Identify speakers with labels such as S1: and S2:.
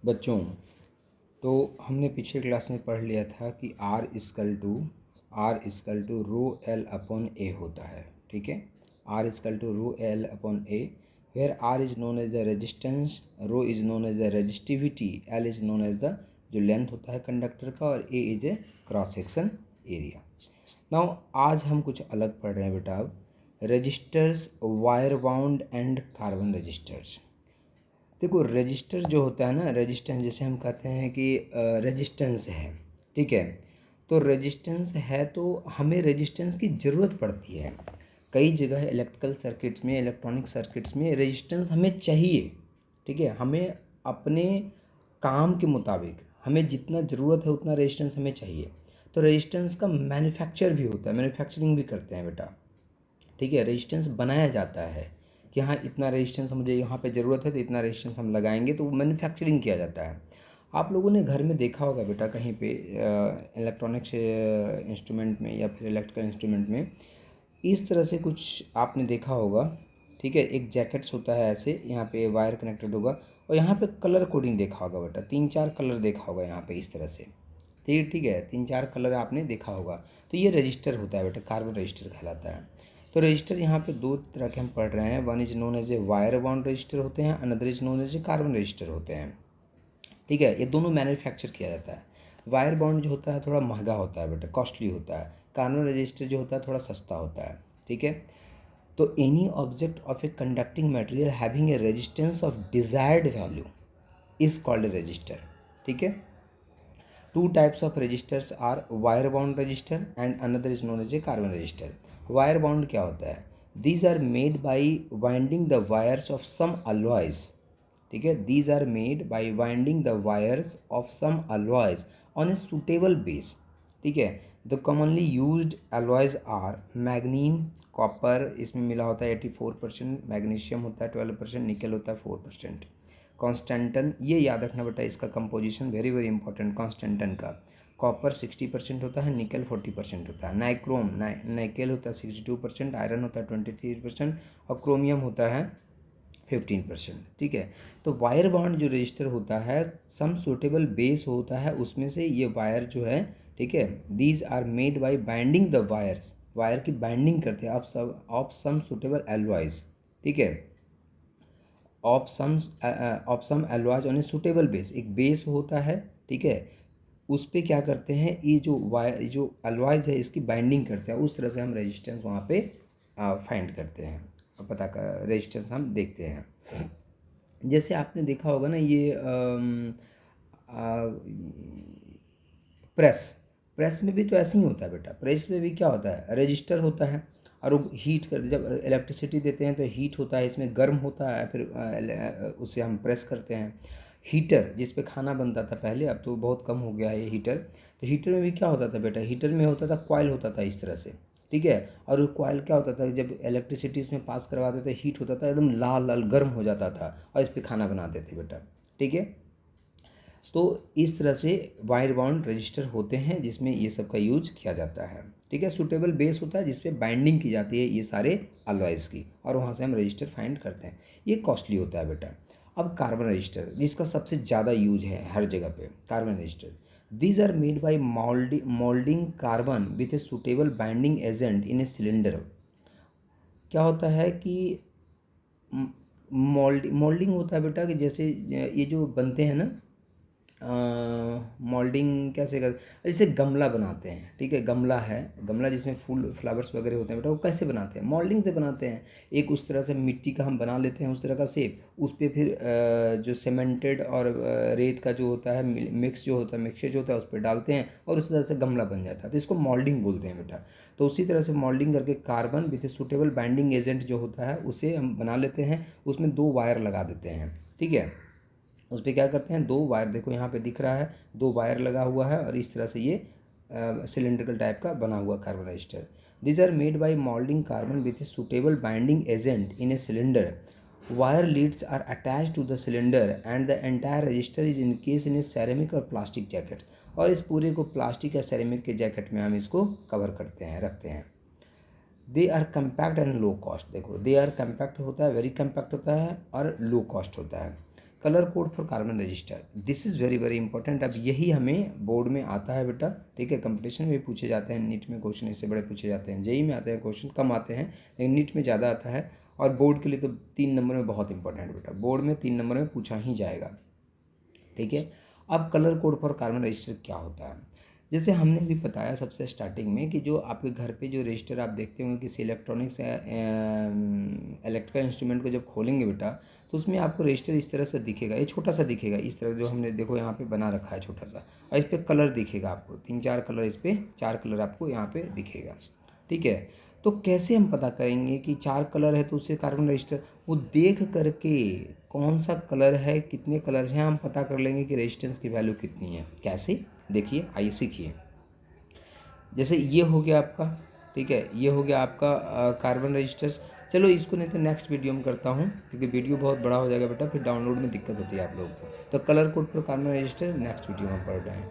S1: बच्चों, तो हमने पिछले क्लास में पढ़ लिया था कि R is equal to rho L upon A होता है। ठीक है, R is equal to rho L upon A, where R is known as the resistance, rho is known as the resistivity, L is known as the जो length होता है conductor का, और A is a cross section area. Now आज हम कुछ अलग पढ़ रहे हैं बेटा। अब resistors, wire bound and carbon resistors. देखो, रजिस्टर जो होता है ना, रेजिस्टेंस जैसे हम कहते हैं कि रेजिस्टेंस है, ठीक है। तो रेजिस्टेंस है तो हमें रेजिस्टेंस की ज़रूरत पड़ती है। कई जगह इलेक्ट्रिकल सर्किट्स में, इलेक्ट्रॉनिक सर्किट्स में रेजिस्टेंस हमें चाहिए, ठीक है। हमें अपने काम के मुताबिक हमें जितना ज़रूरत है उतना रेजिस्टेंस हमें चाहिए। तो रेजिस्टेंस का मैन्युफैक्चर भी होता है, मैन्युफैक्चरिंग भी करते हैं बेटा, ठीक है। रेजिस्टेंस बनाया जाता है कि हाँ, इतना रेजिस्टेंस मुझे यहाँ पे ज़रूरत है तो इतना रेजिस्टेंस हम लगाएंगे, तो वो मैन्युफैक्चरिंग किया जाता है। आप लोगों ने घर में देखा होगा बेटा, कहीं पे इलेक्ट्रॉनिक्स इंस्ट्रूमेंट में या फिर इलेक्ट्रिकल इंस्ट्रूमेंट में इस तरह से कुछ आपने देखा होगा, ठीक है। एक जैकेट्स होता है ऐसे, यहाँ पे वायर कनेक्टेड होगा, और यहाँ पे कलर कोडिंग देखा होगा बेटा, 3-4 कलर देखा होगा यहाँ पे इस तरह से, ठीक है। 3-4 कलर आपने देखा होगा। तो ये रजिस्टर होता है बेटा, कार्बन रजिस्टर कहलाता है। तो रजिस्टर यहाँ पे दो तरह के हम पढ़ रहे हैं। One is known as a wire bound register होते हैं, another is known as a carbon register होते हैं, ठीक है। ये दोनों मैन्युफैक्चर किया जाता है। वायर बाउंड जो होता है थोड़ा महंगा होता है बेटा, कॉस्टली होता है। कार्बन रजिस्टर जो होता है थोड़ा सस्ता होता है, ठीक है। तो any object of a conducting material having a resistance of desired value is called a register, ठीक है। Two types of registers are wire bound register and another is known as a carbon register. Wire bound क्या होता है? These are made by winding the wires of some alloys, ठीक है। These are made by winding the wires of some alloys on a suitable base, ठीक है। The commonly used alloys are मैग्नीन, copper इसमें मिला होता है 84%, मैग्नीशियम होता है 12%, निकल होता है 4%। कॉन्स्टेंटन, ये याद रखना बेटा, इसका composition very very important. Constantan का कॉपर 60% होता है, निकल 40% होता है। नाइक्रोम, निकल होता है 62%, आयरन होता है 23% और क्रोमियम होता है 15%, ठीक है। तो वायर बॉन्ड जो रजिस्टर होता है, सम सूटेबल बेस होता है, उसमें से ये वायर जो है, ठीक है, these are made by binding the wires, wire की बाइंडिंग करते हैं ऑफ सम सूटेबल एलॉयज, ठीक है। Of some alloys on a suitable base, एक बेस होता है, ठीक है। उस पर क्या करते हैं, ये जो वायर, जो एलॉयज है इसकी बाइंडिंग करते हैं, उस तरह से हम रेजिस्टेंस वहाँ पे फाइंड करते हैं, पता कर रेजिस्टेंस हम देखते हैं। जैसे आपने देखा होगा ना, ये प्रेस में भी तो ऐसे ही होता है बेटा। प्रेस में भी क्या होता है, रजिस्टर होता है, और वो हीट कर, जब इलेक्ट्रिसिटी देते हैं तो हीट होता है, इसमें गर्म होता है, फिर उससे हम प्रेस करते हैं। हीटर जिस पे खाना बनता था पहले, अब तो बहुत कम हो गया है ये हीटर। तो हीटर में भी क्या होता था बेटा, हीटर में होता था कॉइल होता था इस तरह से, ठीक है। और वो कॉइल क्या होता था, जब इलेक्ट्रिसिटी उसमें पास करवाते थे, हीट होता था, एकदम लाल लाल गर्म हो जाता था, और इस पर खाना बनाते थे बेटा, ठीक है। तो इस तरह से वायर बाउंड रजिस्टर होते हैं जिसमें ये सब का यूज किया जाता है, ठीक है। सूटेबल बेस होता है जिसपे बाइंडिंग की जाती है ये सारे अलॉयज़ की, और वहाँ से हम रजिस्टर फाइंड करते हैं। ये कॉस्टली होता है बेटा। अब कार्बन रजिस्टर, जिसका सबसे ज़्यादा यूज है हर जगह पे, carbon register. These are made by moulding carbon with a suitable binding agent in a cylinder. क्या होता है कि मोल्डिंग होता है बेटा, कि जैसे ये जो बनते हैं ना, मोल्डिंग कैसे कर, जैसे गमला बनाते हैं, ठीक है। गमला है, गमला जिसमें फूल फ्लावर्स वगैरह होते हैं बेटा, वो कैसे बनाते हैं, मोल्डिंग से बनाते हैं। एक उस तरह से मिट्टी का हम बना लेते हैं उस तरह का शेप, उस पर फिर जो सीमेंटेड और रेत का जो होता है मिक्स जो होता है, मिक्सचर जो होता है, उस पर डालते हैं और उस तरह से गमला बन जाता है। तो इसको मोल्डिंग बोलते हैं बेटा। तो उसी तरह से मोल्डिंग करके carbon with suitable binding agent जो होता है उसे हम बना लेते हैं, उसमें 2 वायर लगा देते हैं, ठीक है। उस पर क्या करते हैं, 2 वायर, देखो यहाँ पे दिख रहा है 2 वायर लगा हुआ है, और इस तरह से ये सिलेंड्रिकल टाइप का बना हुआ carbon register. This are made by moulding carbon with a suitable binding agent in a cylinder. Wire leads are attach to the cylinder and the entire register is encase in a ceramic और plastic jacket. और इस पूरे को plastic या ceramic के jacket में हम इसको कवर करते हैं, रखते हैं। They are compact and low cost, देखो दे आर कम्पैक्ट होता है, वेरी कम्पैक्ट होता है, और लो कॉस्ट होता है। Colour code for carbon register, this is very very important. अब यही हमें बोर्ड में आता है बेटा, ठीक है। कंपटीशन में भी पूछे जाते हैं, नीट में क्वेश्चन इससे बड़े पूछे जाते हैं, जेई में आते हैं क्वेश्चन कम आते हैं, लेकिन नीट में ज़्यादा आता है। और बोर्ड के लिए तो 3 नंबर में बहुत इंपॉर्टेंट बेटा, बोर्ड में 3 नंबर में पूछा ही जाएगा, ठीक है। अब colour code for carbon register क्या होता है, जैसे हमने भी बताया सबसे स्टार्टिंग में कि जो आपके घर पे जो रजिस्टर आप देखते होंगे किसी इलेक्ट्रॉनिक्स इलेक्ट्रिकल इंस्ट्रूमेंट को जब खोलेंगे बेटा, तो उसमें आपको रजिस्टर इस तरह से दिखेगा, ये छोटा सा दिखेगा इस तरह, जो हमने देखो यहाँ पे बना रखा है छोटा सा, और इस पर कलर दिखेगा आपको 3-4 कलर, इस पर 4 कलर आपको यहाँ पे दिखेगा, ठीक है। तो कैसे हम पता करेंगे कि 4 कलर है तो उससे कार्बन रजिस्टर, वो देख करके कौन सा कलर है, कितने कलर्स हैं, हम पता कर लेंगे कि रेजिस्टेंस की वैल्यू कितनी है। कैसे, देखिए आइए सीखिए। जैसे ये हो गया आपका, ठीक है, ये हो गया आपका कार्बन रजिस्टर्स। चलो इसको नहीं तो नेक्स्ट वीडियो में करता हूँ, क्योंकि वीडियो बहुत बड़ा हो जाएगा बेटा, फिर डाउनलोड में दिक्कत होती है आप लोगों को। तो कलर कोड पर कार्बन रजिस्टर नेक्स्ट वीडियो में पढ़ रहे हैं।